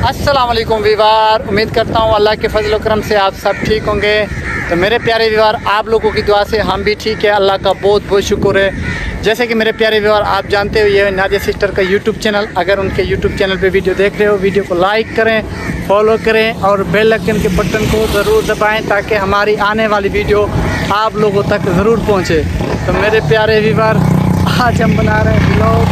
अस्सलाम वालेकुम वीवार, उम्मीद करता हूँ अल्लाह के फजल करम से आप सब ठीक होंगे। तो मेरे प्यारे वीवार, आप लोगों की दुआ से हम भी ठीक है, अल्लाह का बहुत बहुत शुक्र है। जैसे कि मेरे प्यारे वीवार आप जानते हो, ये नादिया सिस्टर का यूट्यूब चैनल, अगर उनके यूट्यूब चैनल पे वीडियो देख रहे हो, वीडियो को लाइक करें, फॉलो करें और बेल आइकन के बटन को ज़रूर दबाएँ ताकि हमारी आने वाली वीडियो आप लोगों तक ज़रूर पहुँचे। तो मेरे प्यारे वीवार, आज हम बना रहे हैं व्लॉग।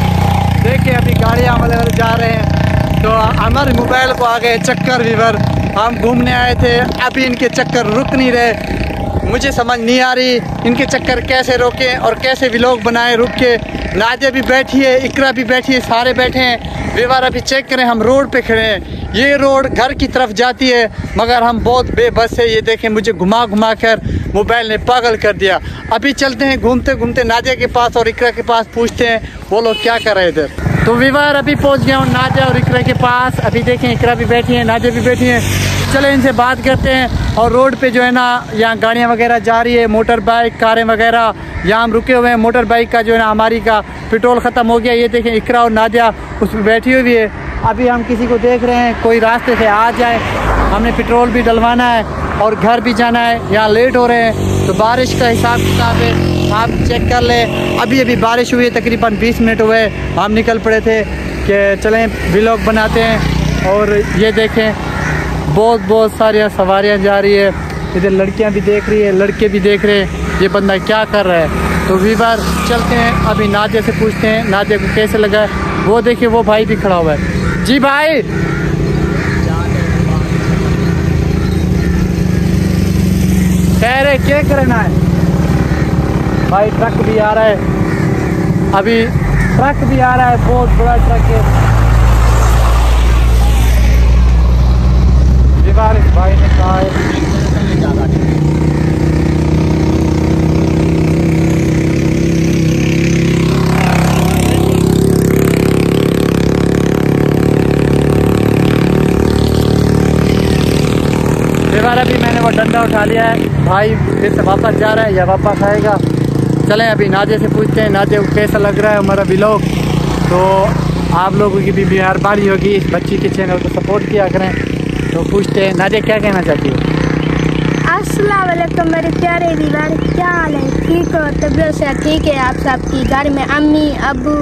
देखिए अभी गाड़ियाँ वाले जा रहे हैं तो हमारे मोबाइल को आ गए चक्कर वीवर। हम घूमने आए थे, अभी इनके चक्कर रुक नहीं रहे। मुझे समझ नहीं आ रही इनके चक्कर कैसे रोकें और कैसे व्लॉग बनाएं रुक के। नादिया भी बैठी है, इकरा भी बैठी है, सारे बैठे हैं वीवर। अभी चेक करें, हम रोड पे खड़े हैं। ये रोड घर की तरफ जाती है मगर हम बहुत बेबस है। ये देखें, मुझे घुमा घुमा कर मोबाइल ने पागल कर दिया। अभी चलते हैं घूमते घूमते नादिया के पास और इकरा के पास, पूछते हैं वो लोग क्या कर रहे हैं इधर। तो वीवर अभी पहुंच गया हूँ नादिया और इकरा के पास। अभी देखें इकरा भी बैठी है, नादिया भी बैठी है। चले इनसे बात करते हैं। और रोड पे जो है ना, यहाँ गाड़ियाँ वगैरह जा रही है, मोटर बाइक कारें वगैरह। यहाँ हम रुके हुए हैं, मोटर बाइक का जो है ना हमारी का पेट्रोल ख़त्म हो गया। ये देखें इकरा और नादिया उस पर बैठी हुई है। अभी हम किसी को देख रहे हैं, कोई रास्ते से आ जाए, हमने पेट्रोल भी डलवाना है और घर भी जाना है। यहाँ लेट हो रहे हैं तो बारिश का हिसाब किताब है, आप चेक कर ले। अभी अभी बारिश हुई है, तकरीबन 20 मिनट हुए। हम निकल पड़े थे कि चलें व्लॉग बनाते हैं। और ये देखें बहुत सारी सवारियाँ जा रही है। इधर लड़कियाँ भी देख रही है, लड़के भी देख रहे हैं ये बंदा क्या कर रहा है। तो वीवर चलते हैं, अभी नादिया से पूछते हैं नादिया को कैसे लगा है। वो देखिए वो भाई भी खड़ा हुआ है। जी भाई, कह रहे क्या करना है भाई। ट्रक भी आ रहा है, अभी ट्रक भी आ रहा है, बहुत बड़ा ट्रक है। दीवार भाई ने कहा है दीवार। अभी मैंने वो डंडा उठा लिया है, भाई फिर से वापस जा रहा है या वापस आएगा। चलें अभी नादिया से पूछते हैं नादिया को कैसा लग रहा है हमारा व्लॉग। तो आप लोगों की भी मेहरबानी होगी, इस बच्ची के चैनल को सपोर्ट किया करें। तो पूछते हैं नादिया क्या कहना चाहती है। अस्सलाम वालेकुम मेरे प्यारे दीवार, क्या हाल है? ठीक हो? तबीयत से ठीक है? आप सबकी घर में अम्मी अब्बू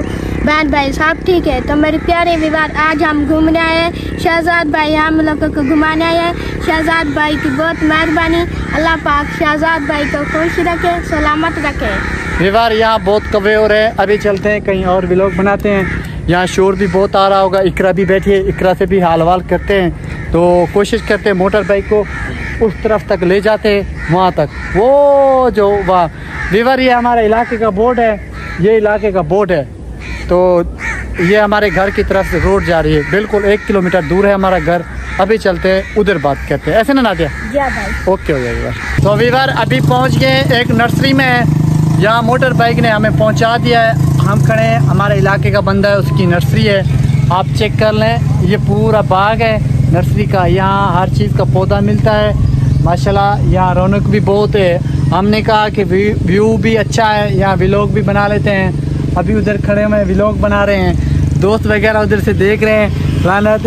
बहन भाई सब ठीक है? तो मेरे प्यारे विवार, आज हम घूमने आए हैं। शहजाद भाई हम लोगों को घुमाने आए हैं। शहजाद भाई की बहुत मेहरबानी। अल्लाह पाक शहजाद भाई को खुश रखे, सलामत रखे। विवार यहाँ बहुत कवे हो रहे हैं, अभी चलते हैं कहीं और व्लॉग बनाते हैं। यहाँ शोर भी बहुत आ रहा होगा, इकरा भी बैठी है, इकरा से भी हाल वाल करते हैं। तो कोशिश करते हैं मोटर बाइक को उस तरफ तक ले जाते हैं, वहाँ तक वो जो वहाँ। विवार ये हमारे इलाके का बोर्ड है, ये इलाके का बोर्ड है। तो ये हमारे घर की तरफ से रोड जा रही है, बिल्कुल 1 किलोमीटर दूर है हमारा घर। अभी चलते हैं उधर बात करते हैं, ऐसे ना नादिया? ओके हो जाएगा। तो वीवर अभी पहुंच गए एक नर्सरी में, यहाँ मोटर बाइक ने हमें पहुंचा दिया है। हम खड़े हैं, हमारे इलाके का बंदा है, उसकी नर्सरी है, आप चेक कर लें। ये पूरा बाग है नर्सरी का, यहाँ हर चीज़ का पौधा मिलता है माशाल्लाह। यहाँ रौनक भी बहुत है। हमने कहा कि व्यू भी अच्छा है, यहाँ व्लॉग भी बना लेते हैं। अभी उधर खड़े हुए व्लॉग बना रहे हैं, दोस्त वगैरह उधर से देख रहे हैं, लानत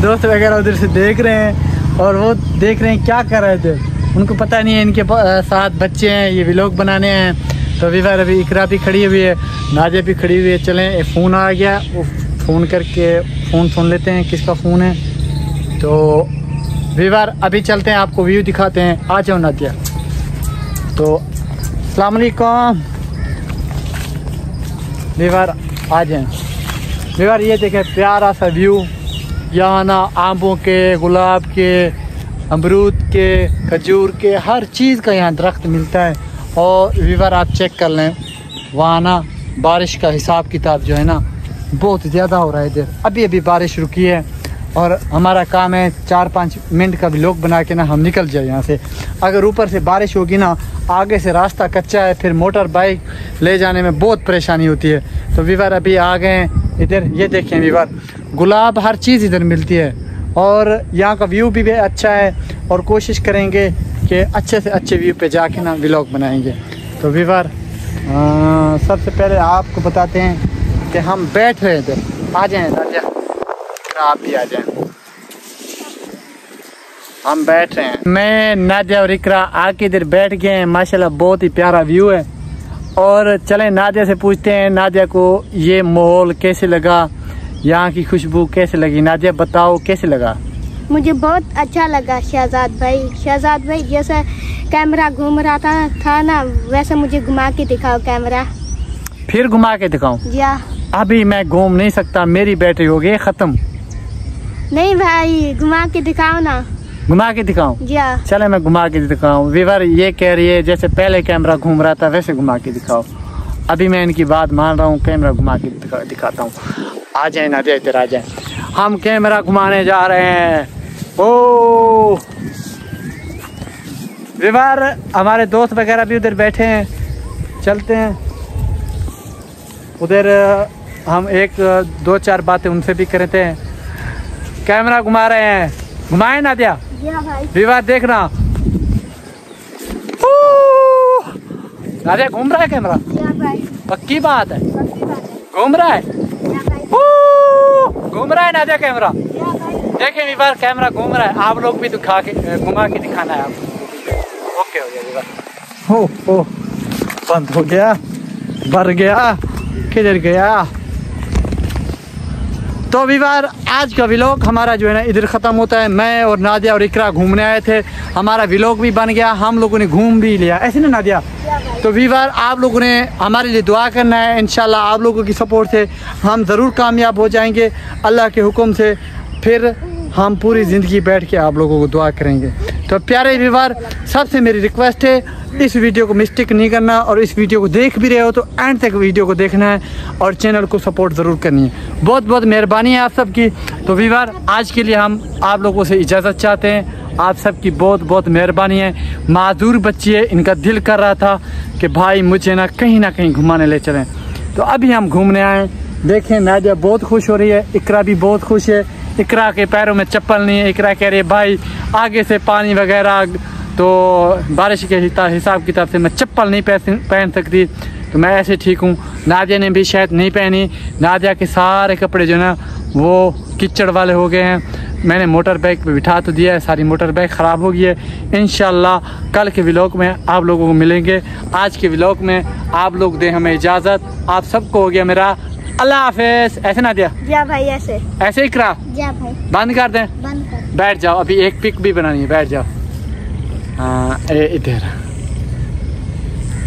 दोस्त वगैरह उधर से देख रहे हैं और वो देख रहे हैं क्या कर रहे थे। उनको पता नहीं है इनके साथ बच्चे हैं, ये व्लॉग बनाने हैं। तो वीवर अभी इकरा भी खड़ी हुई है, नादिया भी खड़ी हुई है। चलें फ़ोन आ गया, वो फ़ोन करके फ़ोन सुन लेते हैं किसका फ़ोन है। तो वीवर अभी चलते हैं, आपको व्यू दिखाते हैं। आ जाओ नादिया। तो अस्सलाम वालेकुम वीवर, आ जाएं वीवर। ये देखें प्यारा सा व्यू, यहाँ ना आमों के, गुलाब के, अमरूद के, खजूर के, हर चीज़ का यहाँ दरख्त मिलता है। और वीवर आप चेक कर लें, वहाँ ना बारिश का हिसाब किताब जो है ना बहुत ज़्यादा हो रहा है इधर। अभी अभी बारिश रुकी है और हमारा काम है 4-5 मिनट का व्लॉग बना के ना हम निकल जाए यहाँ से। अगर ऊपर से बारिश होगी ना, आगे से रास्ता कच्चा है, फिर मोटर बाइक ले जाने में बहुत परेशानी होती है। तो वीवर अभी आ गए हैं इधर। ये देखें वीवर, गुलाब हर चीज़ इधर मिलती है और यहाँ का व्यू भी अच्छा है। और कोशिश करेंगे कि अच्छे से अच्छे व्यू पे जाके ना व्लॉग बनाएंगे। तो वीवर सबसे पहले आपको बताते हैं कि हम बैठ रहे थे। आ जाएं राजा, आप भी आ जाएं। हम बैठ रहे हैं। मैं, नादिया और इकरा आके इधर बैठ गए हैं। माशाल्लाह बहुत ही प्यारा व्यू है। और चलें नादिया से पूछते हैं, नादिया को ये माहौल कैसे लगा, यहाँ की खुशबू कैसे लगी। नादिया बताओ कैसे लगा। मुझे बहुत अच्छा लगा शहजाद भाई। शहजाद भाई जैसे कैमरा घूम रहा था ना, वैसे मुझे घुमा के दिखाओ कैमरा। फिर घुमा के दिखाऊं? या अभी मैं घूम नहीं सकता, मेरी बैटरी हो गई खत्म। नहीं भाई, घुमा के दिखाओ ना। घुमा के दिखाऊं? या चले मैं घुमा के दिखाऊं। वीवर ये कह रही है जैसे पहले कैमरा घूम रहा था वैसे घुमा के दिखाओ। अभी मैं इनकी बात मान रहा हूँ, कैमरा घुमा के दिखाता हूँ। आ जाए नादिया, इधर आ जाए। हम कैमरा घुमाने जा रहे हैं। ओ वीवर, हमारे दोस्त वगैरह भी उधर बैठे हैं, चलते हैं उधर। हम एक दो चार बातें उनसे भी करते हैं। कैमरा घुमा रहे हैं, घुमाए नादिया? भाई विवाह देखना। नादिया घूम रहा है कैमरा? भाई पक्की बात है, घूम रहा है, घूम रहा है नादिया कैमरा। देखें विवाह कैमरा घूम रहा है। आप लोग भी घुमा के दिखाना है आपको। ओके हो गया विवाह। हो बंद हो गया, भर गया, किधर गया। तो विवार आज का व्लॉग हमारा जो है ना इधर ख़त्म होता है। मैं और नादिया और इकरा घूमने आए थे, हमारा व्लॉग भी बन गया, हम लोगों ने घूम भी लिया, ऐसे ना नादिया। तो विवार आप लोगों ने हमारे लिए दुआ करना है। इंशाल्लाह आप लोगों की सपोर्ट से हम ज़रूर कामयाब हो जाएंगे अल्लाह के हुक्म से। फिर हम पूरी ज़िंदगी बैठ के आप लोगों को दुआ करेंगे। तो प्यारे विवार, सबसे मेरी रिक्वेस्ट है इस वीडियो को मिस्टेक नहीं करना, और इस वीडियो को देख भी रहे हो तो एंड तक वीडियो को देखना है और चैनल को सपोर्ट ज़रूर करनी है। बहुत बहुत मेहरबानी है आप सबकी। तो विवार आज के लिए हम आप लोगों से इजाज़त चाहते हैं। आप सबकी बहुत बहुत मेहरबानी है। माजूर बच्ची है, इनका दिल कर रहा था कि भाई मुझे ना कहीं घुमाने ले चलें, तो अभी हम घूमने आए। देखें नादिया बहुत खुश हो रही है, इकरा भी बहुत खुश है। इकरा के पैरों में चप्पल नहीं है। इकरा कह रही है भाई आगे से पानी वगैरह, तो बारिश के हिसाब किताब से मैं चप्पल नहीं पहन सकती, तो मैं ऐसे ठीक हूँ। नादिया ने भी शायद नहीं पहनी। नादिया के सारे कपड़े जो ना वो कीचड़ वाले हो गए हैं। मैंने मोटर बाइक पे बिठा तो दिया है, सारी मोटर बाइक ख़राब हो गई है। इंशाल्लाह कल के व्लॉग में आप लोगों को मिलेंगे। आज के व्लॉग में आप लोग दें हमें इजाज़त। आप सबको हो गया मेरा अल्लाह हाफिज़। ऐसे ना दिया? जा भाई ऐसे इकरा भाई बंद कर दें? बंद कर। बैठ जाओ, अभी एक पिक भी बनानी है, बैठ जाओ। हाँ इधर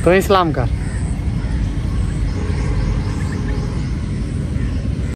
तो इस्लाम का